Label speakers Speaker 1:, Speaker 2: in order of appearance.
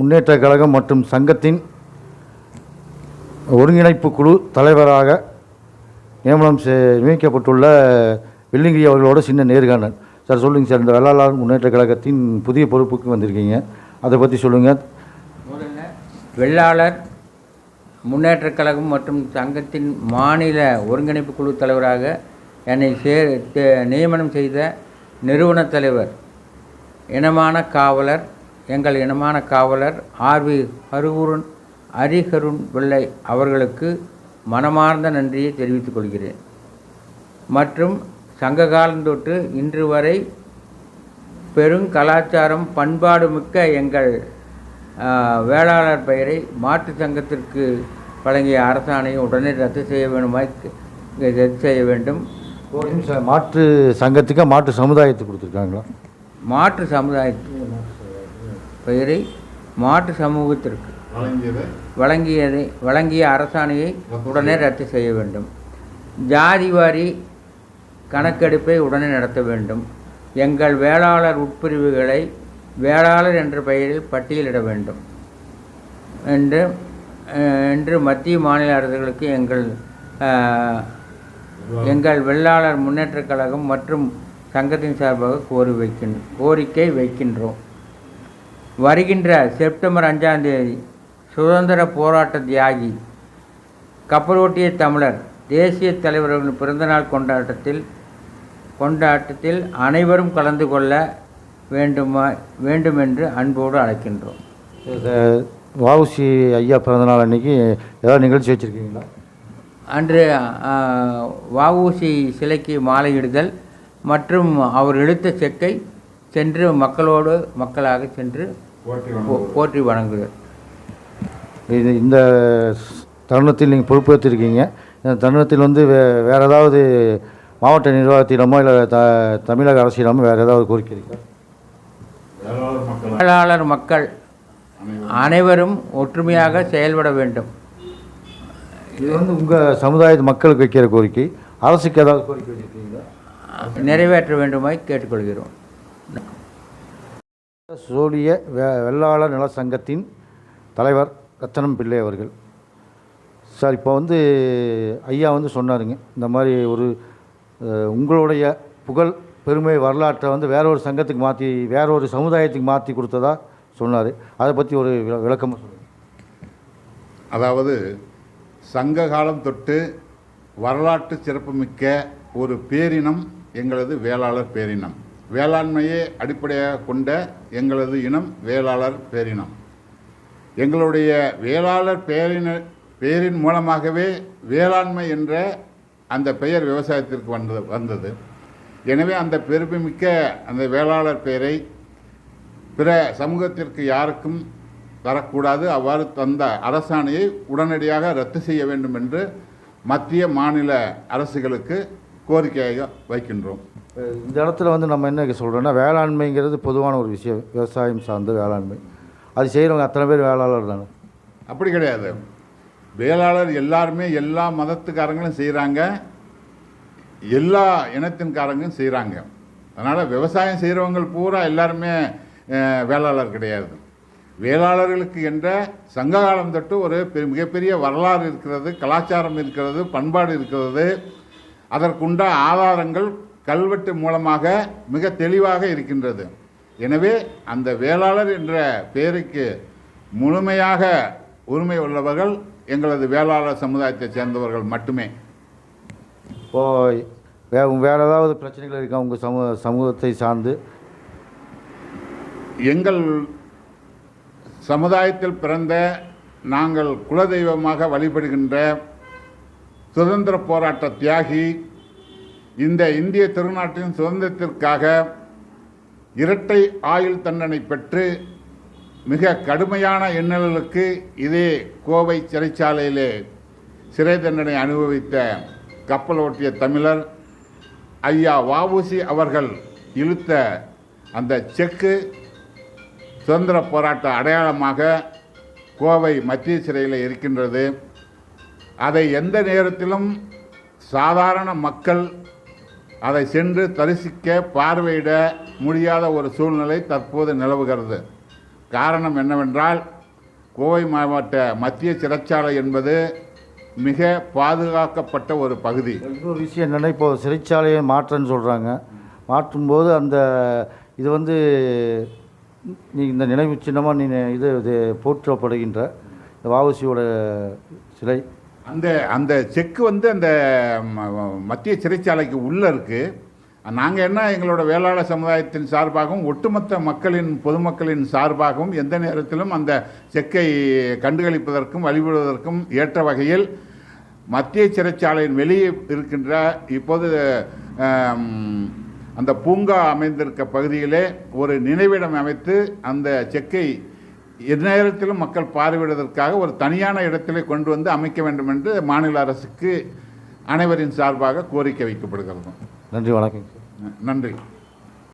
Speaker 1: முன்னேற்ற கழகம் மற்றும் சங்கத்தின் ஒருங்கிணைப்பு குழு தலைவராக நியமிக்கப்பட்டுள்ள வெள்ளிங்கிரி அவர்களோட சின்ன நேர்காணல். சார் சொல்லுங்கள் சார், இந்த வெள்ளாளர் முன்னேற்ற கழகத்தின் புதிய பொறுப்புக்கு வந்திருக்கீங்க, அதை பற்றி சொல்லுங்கள்.
Speaker 2: முதல்ல வெள்ளாளர் முன்னேற்ற கழகம் மற்றும் சங்கத்தின் மாநில ஒருங்கிணைப்பு குழு தலைவராக என்னை நியமனம் செய்த நிறுவன தலைவர் எங்கள் இனமான காவலர் ஆர்வி ஹரிஹருண் பிள்ளை அவர்களுக்கு மனமார்ந்த நன்றியை தெரிவித்துக் கொள்கிறேன். மற்றும் சங்க காலந்தொட்டு இன்று வரை பெருங்கலாச்சாரம் பண்பாடு மிக்க எங்கள் வேளாளர் பெயரை மாற்று சங்கத்திற்கு வழங்கிய அரசாணையை உடனே ரத்து செய்ய வேண்டும்.
Speaker 1: மாற்று சங்கத்துக்கு மாற்று சமுதாயத்துக்கு கொடுத்துருக்காங்களா?
Speaker 2: மாற்று சமுதாயத்துக்கு பெயரை மாற்று சமூகத்திற்கு வழங்கிய அரசாணையை உடனே ரத்து செய்ய வேண்டும். ஜாதிவாரி கணக்கெடுப்பை உடனே நடத்த வேண்டும். எங்கள் வேளாளர் உட்பிரிவுகளை வேளாளர் என்ற பெயரில் பட்டியலிட வேண்டும் என்று மத்திய மாநில அரசுகளுக்கு எங்கள் வெள்ளாளர் முன்னேற்றக் கழகம் மற்றும் சங்கத்தின் சார்பாக கோரிக்கை வைக்கின்றோம். வருகின்ற செப்டம்பர் 5ஆம் தேதி சுதந்திர போராட்ட தியாகி கப்பலோட்டிய தமிழர் தேசிய தலைவர்களின் பிறந்தநாள் கொண்டாட்டத்தில் அனைவரும் கலந்து கொள்ள வேண்டும் என்று அன்போடு அழைக்கின்றோம்.
Speaker 1: வஉசி ஐயா பிறந்தநாள் அன்றைக்கி ஏதாவது நிகழ்ச்சி வச்சுருக்கீங்களா?
Speaker 2: அன்று வஉசி சிலைக்கு மாலையிடுதல் மற்றும் அவர் எடுத்த செக்கை சென்று மக்களாக சென்று போற்றி வணங்குதல்.
Speaker 1: இந்த தருணத்தில் நீங்கள் பொறுப்பேற்றிருக்கீங்க. இந்த தருணத்தில் வேறு ஏதாவது மாவட்ட நிர்வாகத்திடமோ இல்லை தமிழக அரசிடமோ வேறு ஏதாவது கோரிக்கை இருக்கா?
Speaker 2: வேளாளர் மக்கள் அனைவரும் ஒற்றுமையாக செயல்பட வேண்டும்.
Speaker 1: இது உங்கள் சமுதாய மக்களுக்கு வைக்கிற கோரிக்கை. அரசுக்கு ஏதாவது கோரிக்கை வச்சுருக்கீங்களா?
Speaker 2: நிறைவேற்ற வேண்டுமாய் கேட்டுக்கொள்கிறோம்.
Speaker 1: சோழிய வெள்ளாளர் நல சங்கத்தின் தலைவர் ரத்தனம் பிள்ளை அவர்கள். சார், இப்போ ஐயா சொன்னாருங்க, இந்த மாதிரி உங்களுடைய புகழ் பெருமை வரலாற்றை வேற ஒரு சங்கத்துக்கு மாற்றி வேற ஒரு சமுதாயத்துக்கு மாற்றி கொடுத்ததா சொன்னார். அதை பற்றி ஒரு விளக்கமாக சொல்லுங்கள்.
Speaker 3: அதாவது சங்க காலம் தொட்டு வரலாற்று சிறப்புமிக்க ஒரு பேரினம் எங்களது வேளாளர் பேரினம். வேளாண்மையை அடிப்படையாக கொண்ட எங்களது இனம் வேளாளர் பேரினம். எங்களுடைய வேளாளர் பேரின் மூலமாகவே வேளாண்மை என்ற அந்த பெயர் விவசாயத்திற்கு வந்தது. எனவே அந்த பெருமைமிக்க அந்த வேளாளர் பெயரை பிற சமூகத்திற்கு யாருக்கும் தரக்கூடாது. அவ்வாறு தந்த அரசாணையை உடனடியாக ரத்து செய்ய வேண்டும் என்று மத்திய மாநில அரசுகளுக்கு கோரிக்கையாக வைக்கின்றோம்.
Speaker 1: இந்த இடத்துல நம்ம என்ன சொல்கிறோன்னா, வேளாண்மைங்கிறது பொதுவான ஒரு விஷயம், விவசாயம் சார்ந்த வேளாண்மை. அது செய்கிறவங்க அத்தனை பேர் வேளாளர் தானே?
Speaker 3: அப்படி கிடையாது. வேளாளர் எல்லாருமே எல்லா மதத்துக்காரங்களும் செய்கிறாங்க, எல்லா இனத்தின்காரங்களும் செய்கிறாங்க. அதனால் விவசாயம் செய்கிறவங்க பூரா எல்லாருமே வேளாளர் கிடையாது. வேளாளர்களுக்கு என்ற சங்க காலம் தொட்டு ஒரு மிகப்பெரிய வரலாறு இருக்கிறது, கலாச்சாரம் இருக்கிறது, பண்பாடு இருக்கிறது. அதற்குண்ட ஆதாரங்கள் கல்வெட்டு மூலமாக மிக தெளிவாக இருக்கின்றது. எனவே அந்த வேளாளர் என்ற பெயருக்கு முழுமையாக உரிமை உள்ளவர்கள் எங்களது வேளாளர் சமுதாயத்தைச் சேர்ந்தவர்கள் மட்டுமே.
Speaker 1: வேறு ஏதாவது பிரச்சனைகள் இருக்கா உங்கள் சமூகத்தை சார்ந்து?
Speaker 3: எங்கள் சமுதாயத்தில் பிறந்த நாங்கள் குலதெய்வமாக வழிபடுகின்ற சுதந்திர போராட்ட தியாகி, இந்த இந்திய திருநாட்டின் சுதந்திரத்திற்காக இரட்டை ஆயுள் தண்டனை பெற்று மிக கடுமையான இன்னல்களுக்கு இதே கோவை சிறைச்சாலையிலே சிறை தண்டனை அனுபவித்த கப்பலோட்டிய தமிழர் ஐயா வஉசி அவர்கள் இழுத்த அந்த செக்கு சுதந்திர போராட்ட அடையாளமாக கோவை மத்திய சிறையில் இருக்கின்றது. அதை எந்த நேரத்திலும் சாதாரண மக்கள் அதை சென்று தரிசிக்க பார்வையிட முடியாத ஒரு சூழ்நிலை தற்போது நிலவுகிறது. காரணம் என்னவென்றால் கோவை மாவட்ட மத்திய சிறைச்சாலை என்பது மிக பாதுகாக்கப்பட்ட ஒரு பகுதி.
Speaker 1: இன்னொரு விஷயம் என்னென்னா, இப்போ சிறைச்சாலையை மாற்றன்னு சொல்கிறாங்க. மாற்றும்போது அந்த இது வந்து நீ இந்த நினைவு சின்னமாக நீ இது போற்றப்படுகின்ற இந்த வஉசியோட சிலை,
Speaker 3: அந்த அந்த செக்கு வந்து அந்த மத்திய சிறைச்சாலைக்கு உள்ளே இருக்குது. நாங்கள் என்ன எங்களோட வேளாளர் சமுதாயத்தின் சார்பாகவும் ஒட்டுமொத்த பொதுமக்களின் சார்பாகவும் எந்த நேரத்திலும் அந்த செக்கை கண்டுகளிப்பதற்கும் வழிபடுவதற்கும் ஏற்ற வகையில் மத்திய சிறைச்சாலையின் வெளியே இருக்கின்ற இப்போது அந்த பூங்கா அமைந்திருக்க பகுதியிலே ஒரு நினைவிடம் அமைத்து அந்த செக்கை எந்நேரத்திலும் மக்கள் பார்வையிடுவதற்காக ஒரு தனியான இடத்திலே கொண்டு வந்து அமைக்க வேண்டும் என்று மாநில அரசுக்கு அனைவரின் சார்பாக கோரிக்கை வைக்கப்படுகிறது.
Speaker 1: நன்றி, வணக்கம்.
Speaker 3: நன்றி.